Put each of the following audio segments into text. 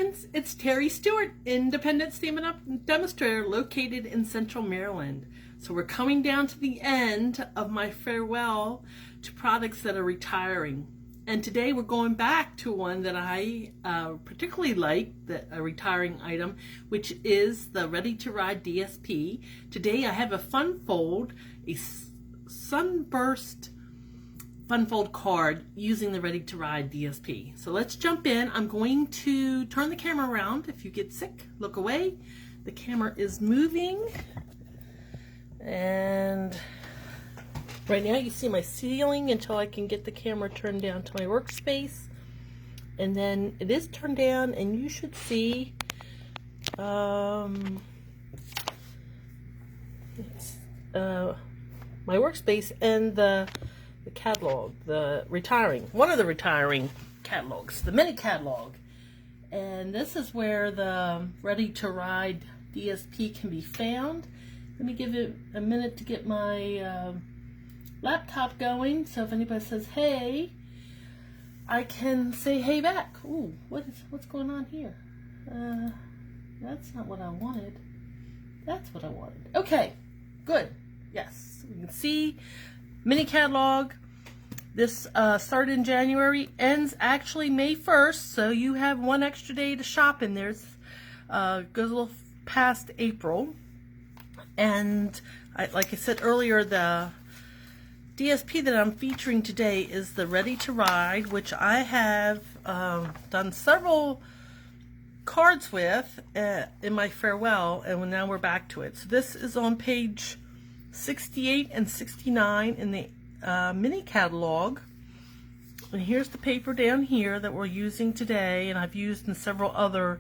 friends, it's Terry Stewart, independent stamp demonstrator located in Central Maryland. So we're coming down to the end of my farewell to products that are retiring. And today we're going back to one that I particularly like, a retiring item, which is the Ready to Ride DSP. Today I have a fun fold, a Sunburst fun fold card using the Ready to Ride DSP. So let's jump in. I'm going to turn the camera around. If you get sick, look away. The camera is moving. And right now you see my ceiling until I can get the camera turned down to my workspace. And then it is turned down and you should see my workspace and the catalog, one of the retiring catalogs, the mini catalog. And this is where the Ready to Ride DSP can be found. Let me give it a minute to get my laptop going, so if anybody says hey, I can say hey back. Ooh, what's going on here? That's not what I wanted. That's what I wanted. Okay, good. Yes, you can see mini catalog. This started in January, ends actually May 1st, so you have one extra day to shop in there. Goes a little past April. And like I said earlier, the DSP that I'm featuring today is the Ready to Ride, which I have done several cards with in my farewell, and now we're back to it. So this is on page 68 and 69 in the mini catalog. And here's the paper down here that we're using today, and I've used in several other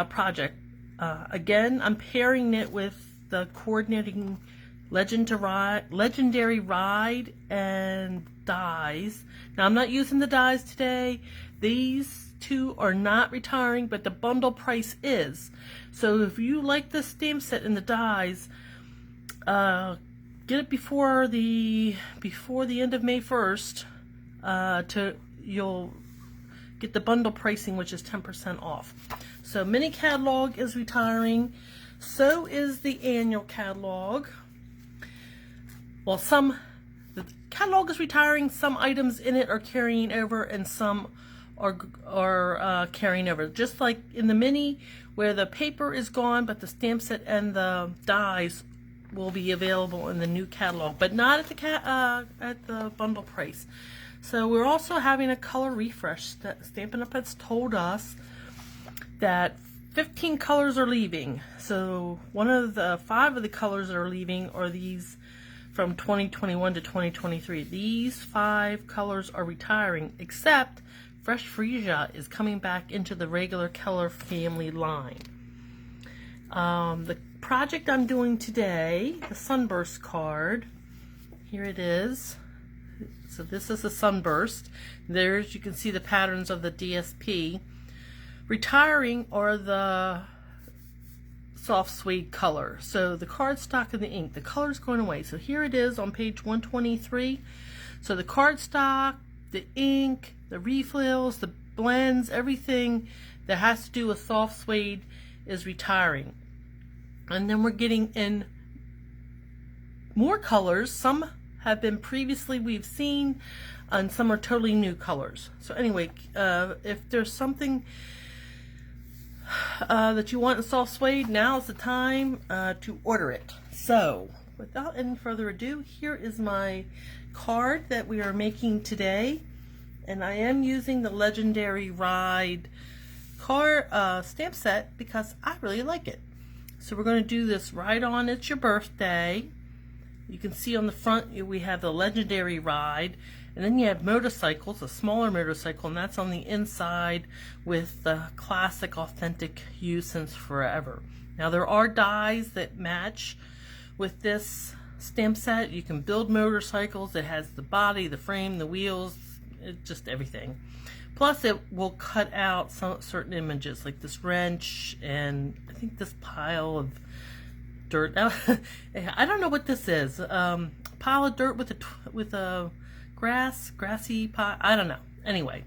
projects. Again, I'm pairing it with the coordinating legendary ride and dies. Now I'm not using the dies today. These two are not retiring, but the bundle price is. So if you like this stamp set and the dies, get it before the end of May 1st. You'll get the bundle pricing, which is 10% off. So mini catalog is retiring. So is the annual catalog. Well, the catalog is retiring. Some items in it are carrying over, and some are carrying over. Just like in the mini, where the paper is gone, but the stamp set and the dies will be available in the new catalog, but not at the bundle price. So we're also having a color refresh. Stampin' Up! Has told us that 15 colors are leaving. So one of the 5 of the colors that are leaving are these from 2021 to 2023. These 5 colors are retiring, except Fresh Freesia is coming back into the regular color family line. The project I'm doing today, the Sunburst card, here it is. So this is the Sunburst. There's, you can see the patterns of the DSP. Retiring are the Soft Suede color. So the cardstock and the ink, the color's going away. So here it is on page 123. So the cardstock, the ink, the refills, the blends, everything that has to do with Soft Suede is retiring. And then we're getting in more colors. Some have been previously we've seen, and some are totally new colors. So anyway, if there's something that you want in Soft Suede, now's the time to order it. So without any further ado, here is my card that we are making today, and I am using the Legendary Ride card stamp set because I really like it. So we're going to do this right on It's Your Birthday. You can see on the front we have the Legendary Ride, and then you have motorcycles, a smaller motorcycle, and that's on the inside with the classic authentic You Since Forever. Now there are dies that match with this stamp set. You can build motorcycles. It has the body, the frame, the wheels, just everything. Plus it will cut out some certain images like this wrench and I think this pile of dirt. I don't know what this is. Pile of dirt with a grassy pile. I don't know. Anyway,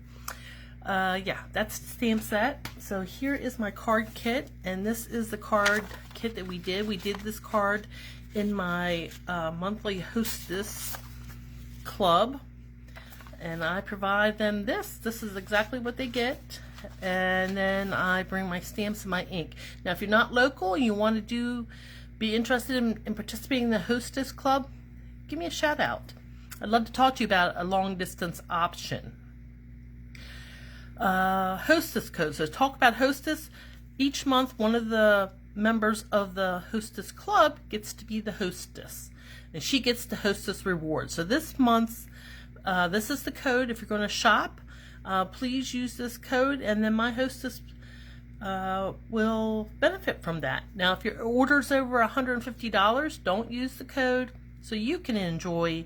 yeah, that's the stamp set. So here is my card kit, and this is the card kit that we did. We did this card in my monthly hostess club, and I provide them this. This is exactly what they get, and then I bring my stamps and my ink. Now, if you're not local and you want to be interested in participating in the hostess club, give me a shout out. I'd love to talk to you about a long distance option. Hostess code. So talk about hostess. Each month, one of the members of the hostess club gets to be the hostess, and she gets the hostess reward. So this month, this is the code. If you're going to shop, please use this code, and then my hostess will benefit from that. Now, if your order's over $150, don't use the code, so you can enjoy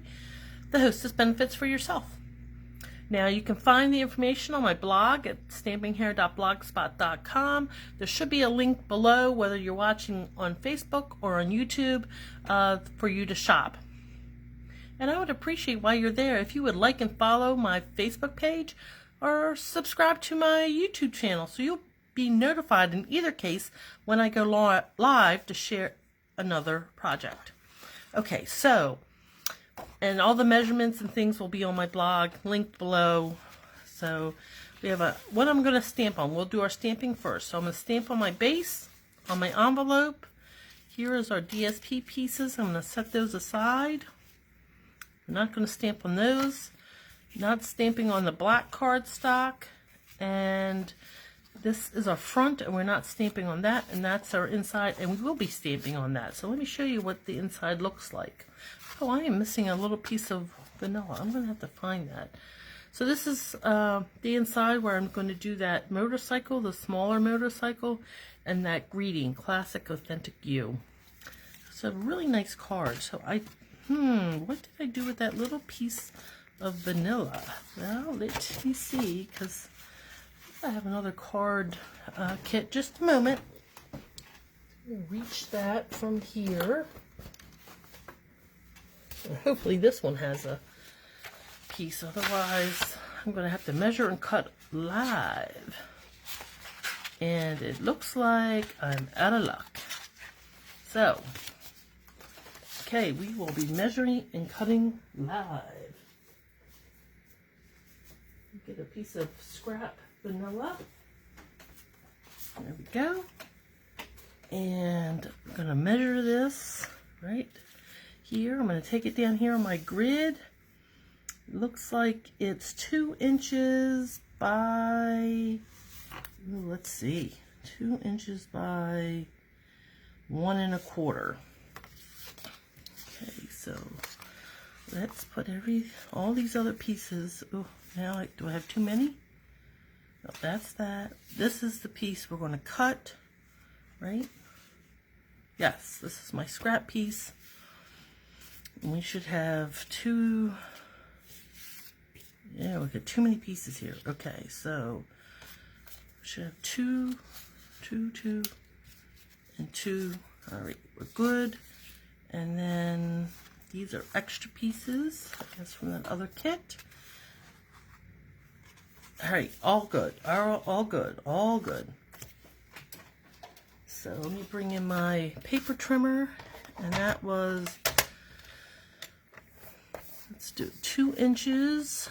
the hostess benefits for yourself. Now, you can find the information on my blog at stampinghair.blogspot.com. There should be a link below, whether you're watching on Facebook or on YouTube, for you to shop. And I would appreciate, while you're there, if you would like and follow my Facebook page or subscribe to my YouTube channel, so you'll be notified in either case when I go live to share another project. Okay, so, and all the measurements and things will be on my blog, linked below. So we have what I'm going to stamp on. We'll do our stamping first. So I'm going to stamp on my base, on my envelope. Here is our DSP pieces. I'm going to set those aside. I'm not going to stamp on those. Not stamping on the black cardstock. And this is our front, and we're not stamping on that. And that's our inside, and we will be stamping on that. So let me show you what the inside looks like. Oh, I am missing a little piece of vanilla. I'm going to have to find that. So this is the inside where I'm going to do that motorcycle, the smaller motorcycle, and that greeting, classic, authentic you. It's a really nice card. So what did I do with that little piece of vanilla? Well, let me see, because I have another card kit. Just a moment. Reach that from here. Hopefully this one has a piece, otherwise I'm going to have to measure and cut live. And it looks like I'm out of luck. So, okay, we will be measuring and cutting live. Get a piece of scrap vanilla. There we go. And I'm going to measure this right here. I'm going to take it down here on my grid. It looks like it's 2 inches by, let's see, 2 inches by 1 1/4. Okay, so let's put all these other pieces. Oh, now do I have too many? No, that's that. This is the piece we're going to cut, right? Yes, this is my scrap piece. We should have two. Yeah, we got too many pieces here. Okay, so we should have two, and 2. All right, we're good. And then these are extra pieces, I guess, from that other kit. All right, all good. All good. All good. So let me bring in my paper trimmer, and that was, let's do 2 inches.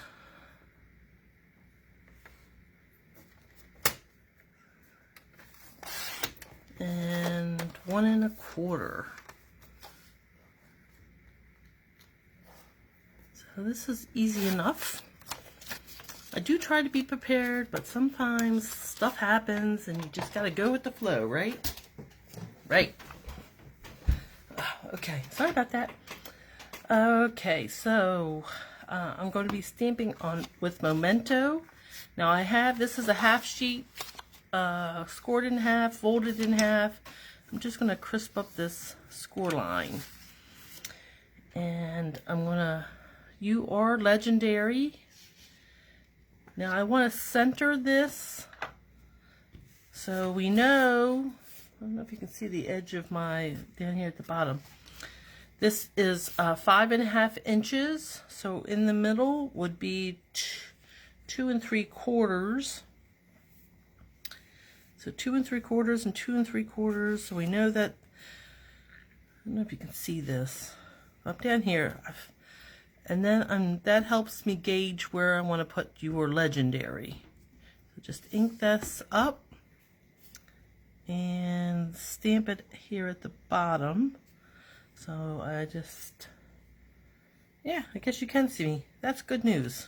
And 1 1/4. So this is easy enough. I do try to be prepared, but sometimes stuff happens and you just gotta go with the flow, right? Right. Okay, sorry about that. Okay, so I'm going to be stamping on with Memento. Now this is a half sheet, scored in half, folded in half. I'm just going to crisp up this score line. And I'm going to, You Are Legendary. Now I want to center this so we know, I don't know if you can see the edge of my, down here at the bottom. This is 5 1/2 inches, so in the middle would be 2 3/4. So 2 3/4 and 2 3/4. So we know that, I don't know if you can see this up down here. And then that helps me gauge where I want to put your legendary. So just ink this up and stamp it here at the bottom. So I just, yeah, I guess you can see me. That's good news.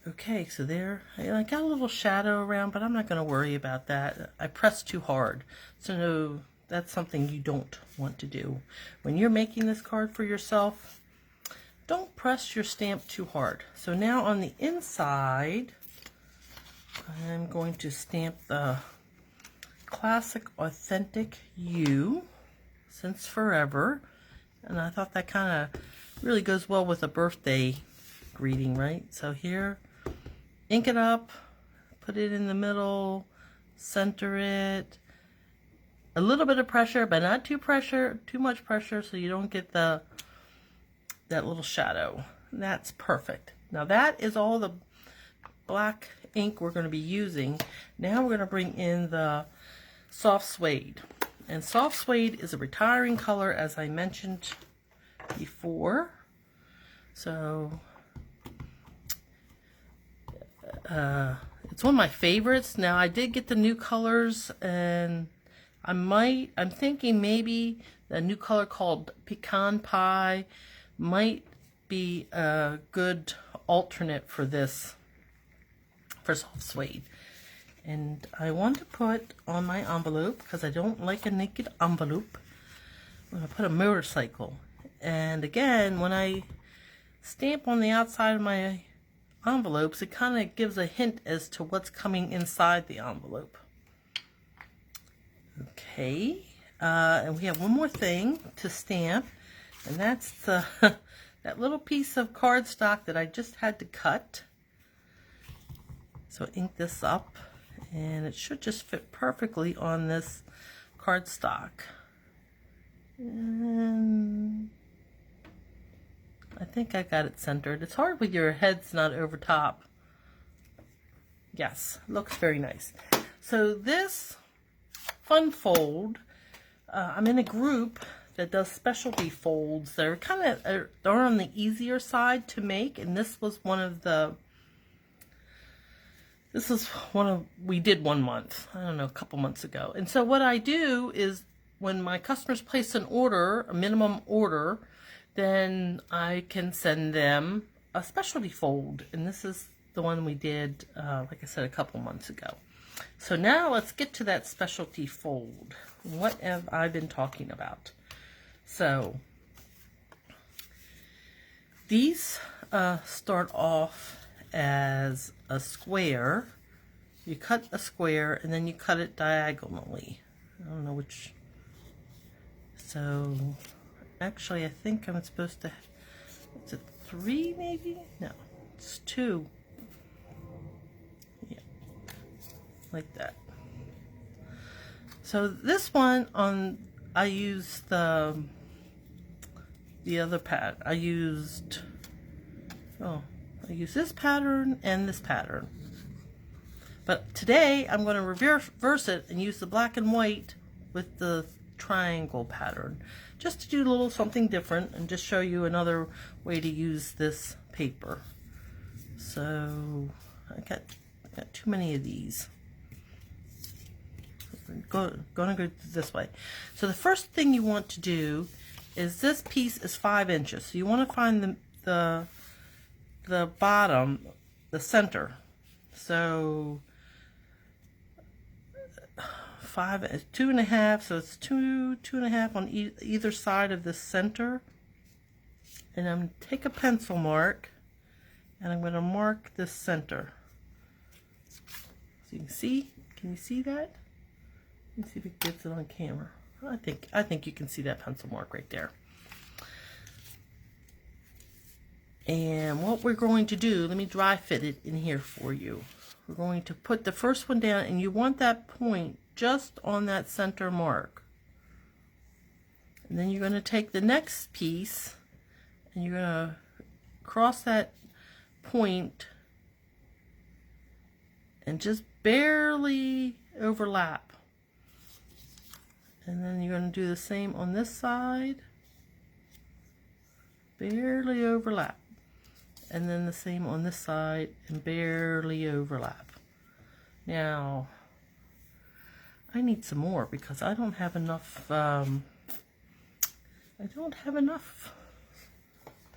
Okay, so there, I got a little shadow around, but I'm not going to worry about that. I pressed too hard. So no, that's something you don't want to do. When you're making this card for yourself, don't press your stamp too hard. So now on the inside, I'm going to stamp the Classic Authentic You, Since Forever. And I thought that kind of really goes well with a birthday greeting, right? So here, ink it up, put it in the middle, center it. A little bit of pressure, but not too much pressure, so you don't get that little shadow. That's perfect. Now that is all the black ink we're going to be using. Now we're going to bring in the Soft Suede. And Soft Suede is a retiring color, as I mentioned before. So it's one of my favorites. Now I did get the new colors, and I'm thinking maybe a new color called Pecan Pie might be a good alternate for this, for Soft Suede. And I want to put on my envelope, because I don't like a naked envelope, I'm going to put a motorcycle. And again, when I stamp on the outside of my envelopes, it kind of gives a hint as to what's coming inside the envelope. Okay, and we have one more thing to stamp, and that's the that little piece of cardstock that I just had to cut. So ink this up, and it should just fit perfectly on this cardstock. And I think I got it centered. It's hard with your head's not over top. Yes, looks very nice. So this fun fold, I'm in a group that does specialty folds. They're they're on the easier side to make, and this was one of the, we did 1 month, I don't know, a couple months ago. And so what I do is when my customers place an order, a minimum order, then I can send them a specialty fold. And this is the one we did, like I said, a couple months ago. So now let's get to that specialty fold. What have I been talking about? So these start off as a square. You cut a square and then you cut it diagonally. I don't know which. So actually I think I'm supposed to, is it 3 maybe? No, it's 2. Yeah, like that. So this one I used the other pad. I used this pattern and this pattern. But today I'm going to reverse it and use the black and white with the triangle pattern, just to do a little something different and just show you another way to use this paper. So I got too many of these. Gonna go this way. So the first thing you want to do is, this piece is 5 inches. So you want to find the bottom, the center. So 2.5. So it's 2.5 on either side of the center. And I'm going to take a pencil mark, and I'm going to mark this center. So you can see. Can you see that? Let me see if it gets it on camera. I think you can see that pencil mark right there. And what we're going to do, let me dry fit it in here for you. We're going to put the first one down, and you want that point just on that center mark. And then you're going to take the next piece, and you're going to cross that point and just barely overlap. And then you're going to do the same on this side. Barely overlap. And then the same on this side and barely overlap. Now, I need some more because I don't have enough,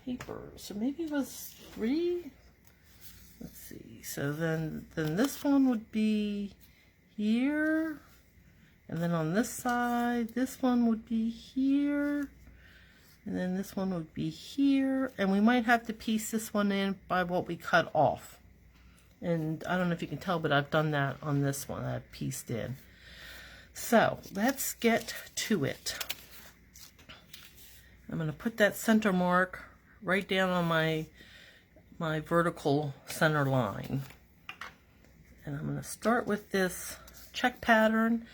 paper. So maybe it was 3. Let's see. So then this one would be here. And then on this side, this one would be here. And then this one would be here. And we might have to piece this one in by what we cut off. And I don't know if you can tell, but I've done that on this one. I've pieced in. So let's get to it. I'm going to put that center mark right down on my vertical center line. And I'm going to start with this check pattern.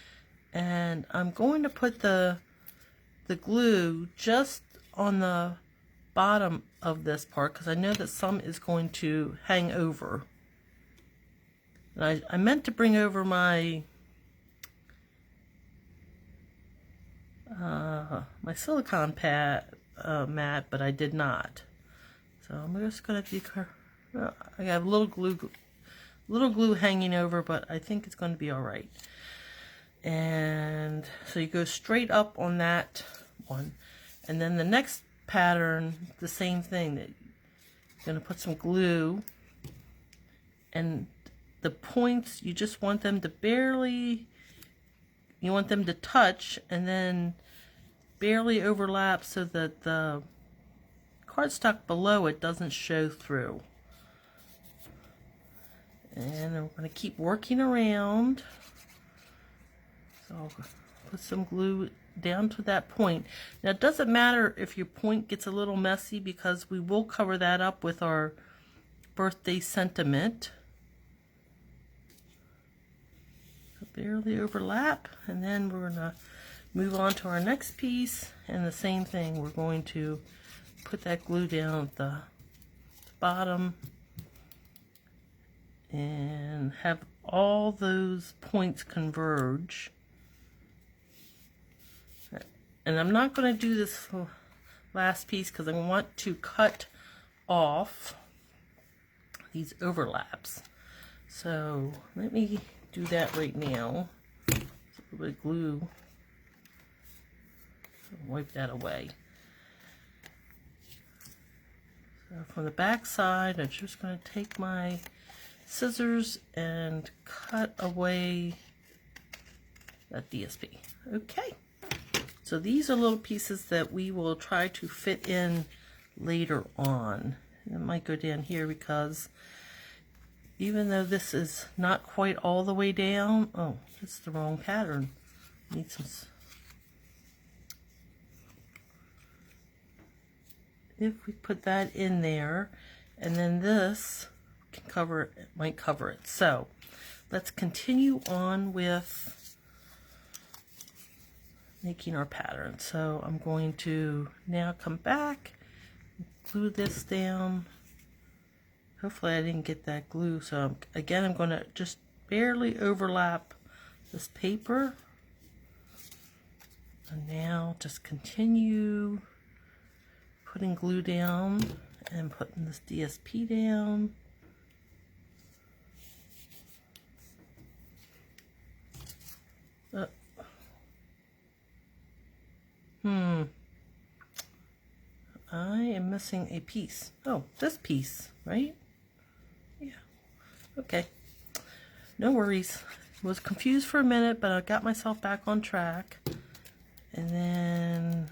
And I'm going to put the glue just on the bottom of this part because I know that some is going to hang over. And I meant to bring over my my silicone pad mat, but I did not. So I'm just going to I have a little glue hanging over, but I think it's going to be all right. And so you go straight up on that one, and then the next pattern, the same thing. That you're going to put some glue, and the points, you just want them to barely, you want them to touch and then barely overlap so that the cardstock below it doesn't show through. And I'm going to keep working around. So I'll put some glue down to that point. Now it doesn't matter if your point gets a little messy because we will cover that up with our birthday sentiment. So barely overlap, and then we're going to move on to our next piece, and the same thing, we're going to put that glue down at the bottom and have all those points converge. And I'm not going to do this last piece because I want to cut off these overlaps. So let me do that right now. A little bit of glue. Wipe that away. So from the back side, I'm just going to take my scissors and cut away that DSP. Okay. So these are little pieces that we will try to fit in later on. It might go down here because even though this is not quite all the way down, oh, it's the wrong pattern. Need some. If we put that in there, and then this can cover it, might cover it. So let's continue on with making our pattern. So I'm going to now come back, glue this down. Hopefully I didn't get that glue. So again, I'm going to just barely overlap this paper. And now just continue putting glue down and putting this DSP down. I am missing a piece. Oh, this piece, right? Yeah. Okay. No worries. Was confused for a minute, but I got myself back on track. And then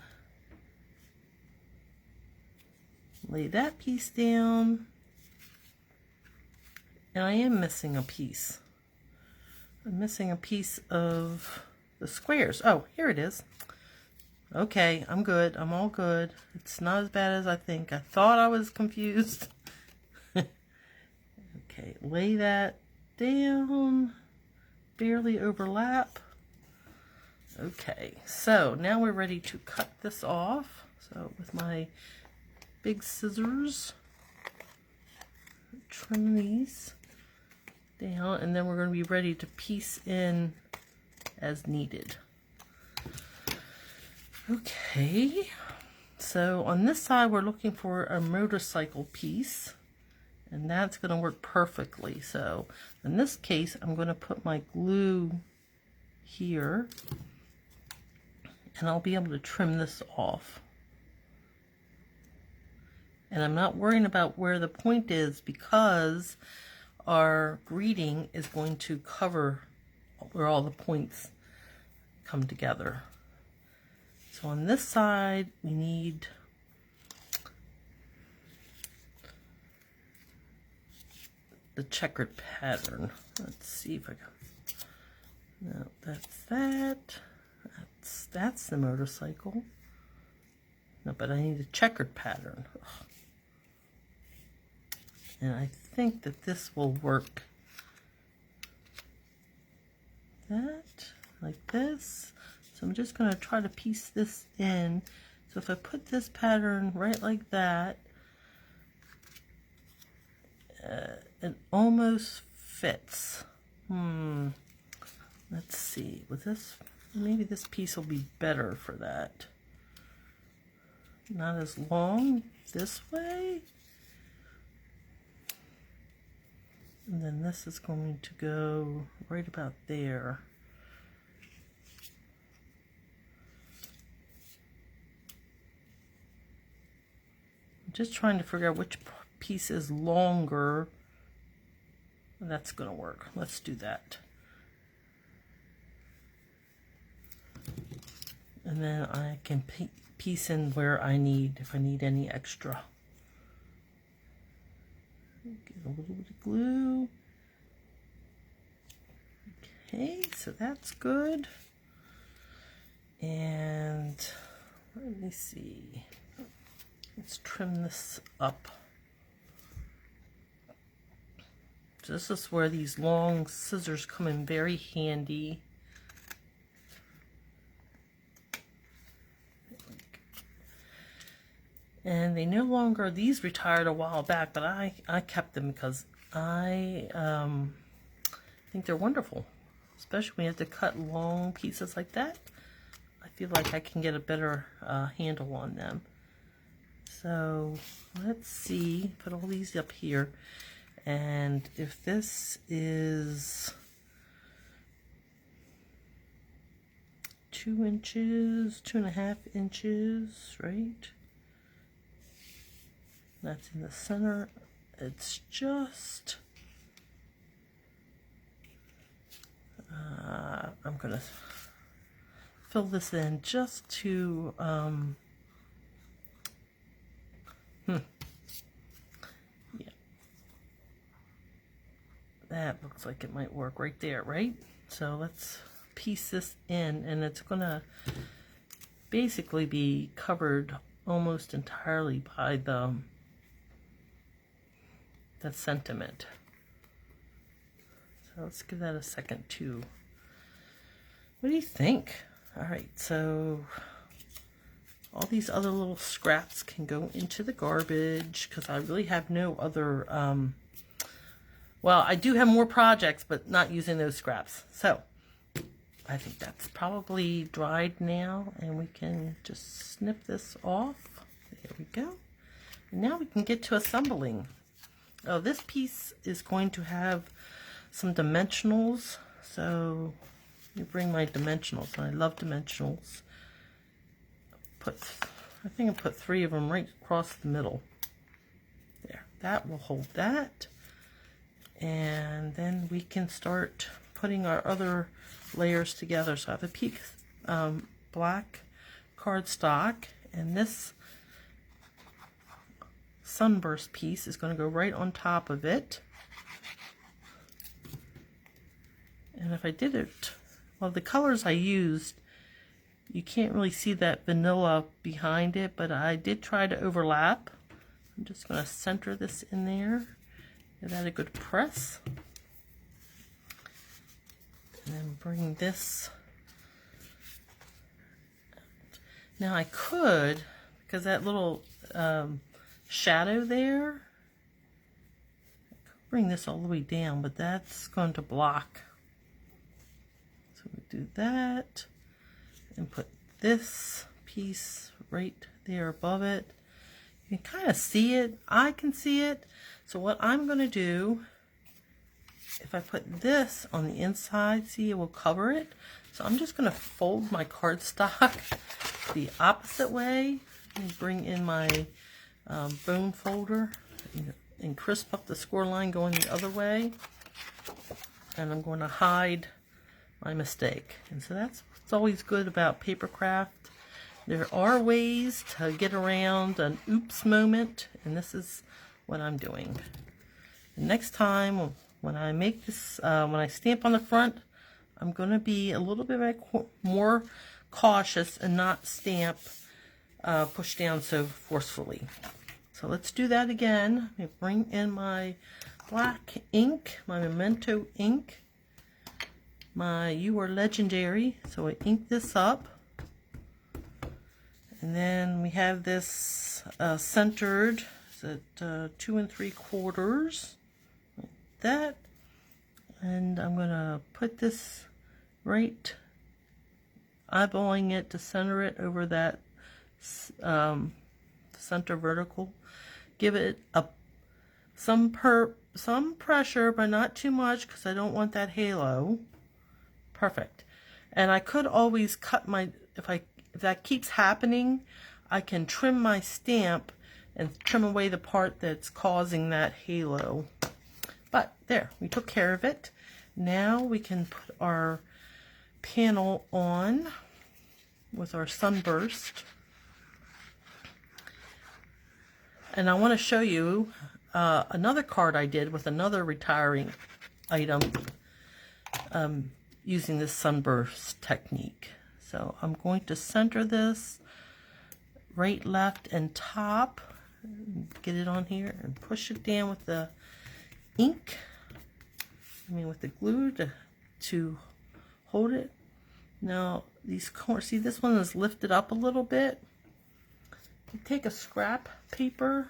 lay that piece down. And I am missing a piece. I'm missing a piece of the squares. Oh, here it is. Okay, I'm good. I'm all good. It's not as bad as I think. I thought I was confused. Okay, lay that down. Barely overlap. Okay, so now we're ready to cut this off. So with my big scissors, trim these. down, and then we're going to be ready to piece in as needed. Okay, so on this side we're looking for a motorcycle piece, and that's going to work perfectly. So in this case I'm going to put my glue here, and I'll be able to trim this off. And I'm not worrying about where the point is, because our greeting is going to cover where all the points come together. So on this side we need the checkered pattern. Let's see if I can. No, that's that. That's the motorcycle. No, but I need a checkered pattern. Ugh. And I think that this will work. That, like this. So I'm just going to try to piece this in. So if I put this pattern right like that, it almost fits. Let's see. With this, maybe this piece will be better for that. Not as long this way. And then this is going to go right about there. I'm just trying to figure out which piece is longer. That's going to work. Let's do that. And then I can piece in where I need, if I need any extra. Get a little bit of glue. Okay, so that's good. And let me see. Let's trim this up. So this is where these long scissors come in very handy. And they no longer, these retired a while back, but I kept them because I think they're wonderful. Especially when you have to cut long pieces like that. I feel like I can get a better handle on them. So let's see, put all these up here. And if this is 2 inches, 2.5 inches, right? That's in the center. It's just, I'm going to fill this in just to, yeah. That looks like it might work right there, right? So let's piece this in, and it's going to basically be covered almost entirely by that sentiment. So let's give that a second too. What do you think? All right, so all these other little scraps can go into the garbage because I really have no other, well, I do have more projects, but not using those scraps. So I think that's probably dried now, and we can just snip this off. There we go. And now we can get to assembling. Oh, this piece is going to have some dimensionals. So let me bring my dimensionals, and I love dimensionals. I think I put 3 of them right across the middle. There, that will hold that. And then we can start putting our other layers together. So I have a piece black cardstock, and this Sunburst piece is going to go right on top of it. And if I did it, well, the colors I used, you can't really see that vanilla behind it, but I did try to overlap. I'm just going to center this in there. Give that a good press. And then bring this. Now I could, because that little shadow there, bring this all the way down, but that's going to block. So we do that and put this piece right there above it. You can kind of see it. I can see it. So what I'm going to do, if I put this on the inside, see, it will cover it. So I'm just going to fold my cardstock the opposite way and bring in my bone folder and crisp up the score line going the other way. And I'm going to hide my mistake. And so that's what's always good about paper craft. There are ways to get around an oops moment, and this is what I'm doing. And next time when I make this, when I stamp on the front, I'm going to be a little bit more cautious and not stamp push down so forcefully. So let's do that again. Let me bring in my black ink, my Memento ink, my You Are Legendary. So I ink this up. And then we have this centered at 2 3/4, like that. And I'm going to put this right, eyeballing it to center it over that center vertical. Give it some pressure, but not too much, because I don't want that halo. Perfect. And I could always cut my, if that keeps happening, I can trim my stamp and trim away the part that's causing that halo. But there, we took care of it. Now we can put our panel on with our Sunburst. And I want to show you another card I did with another retiring item using this Sunburst technique. So I'm going to center this right, left, and top. Get it on here and push it down with the ink. With the glue to hold it. Now these corners, see, this one is lifted up a little bit. You take a scrap paper.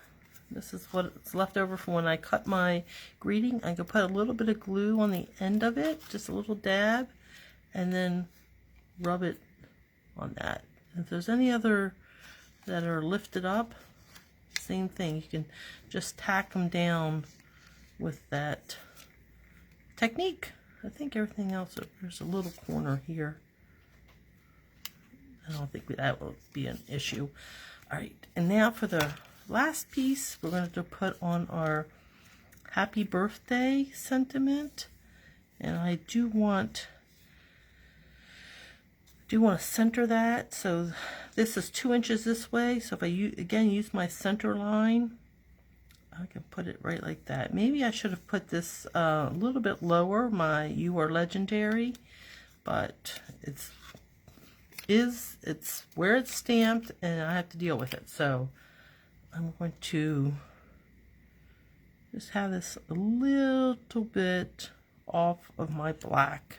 This is what's left over from when I cut my greeting. I can put a little bit of glue on the end of it, just a little dab, and then rub it on that. If there's any other that are lifted up, same thing. You can just tack them down with that technique. I think everything else, there's a little corner here. I don't think that will be an issue. All right, and now for the last piece, we're going to put on our happy birthday sentiment. And I do want to center that. So this is 2 inches this way. So if I again use my center line, I can put it right like that. Maybe I should have put this a little bit lower, my You Are Legendary, but it's where it's stamped and I have to deal with it. So I'm going to just have this a little bit off of my black.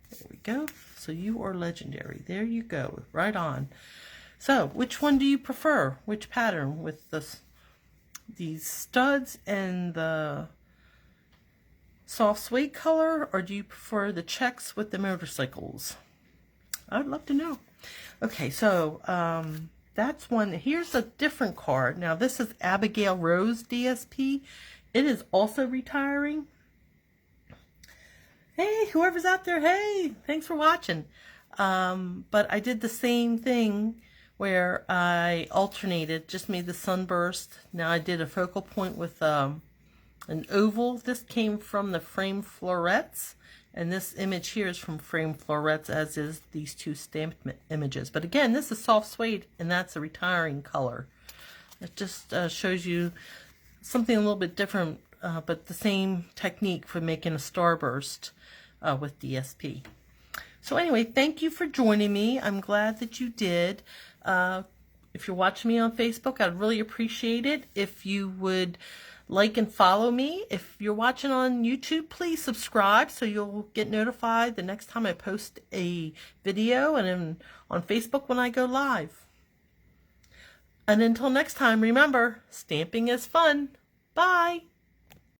There we go. So You Are Legendary. There you go. Right on. So which one do you prefer? Which pattern? With these studs and the soft suede color, or do you prefer the checks with the motorcycles? I'd love to know. Okay, so that's one. Here's a different card. Now this is Abigail Rose DSP. It is also retiring. Hey, whoever's out there, hey, thanks for watching. But I did the same thing where I alternated, just made the Sunburst. Now I did a focal point with an oval. This came from the Frame Florets, and this image here is from Frame Florets, as is these two stamped images. But again, this is soft suede, and that's a retiring color. It just shows you something a little bit different, but the same technique for making a starburst with DSP. So anyway, thank you for joining me. I'm glad that you did. If you're watching me on Facebook, I'd really appreciate it if you would like and follow me. If you're watching on YouTube, please subscribe so you'll get notified the next time I post a video, and on Facebook when I go live. And until next time, remember, stamping is fun. Bye.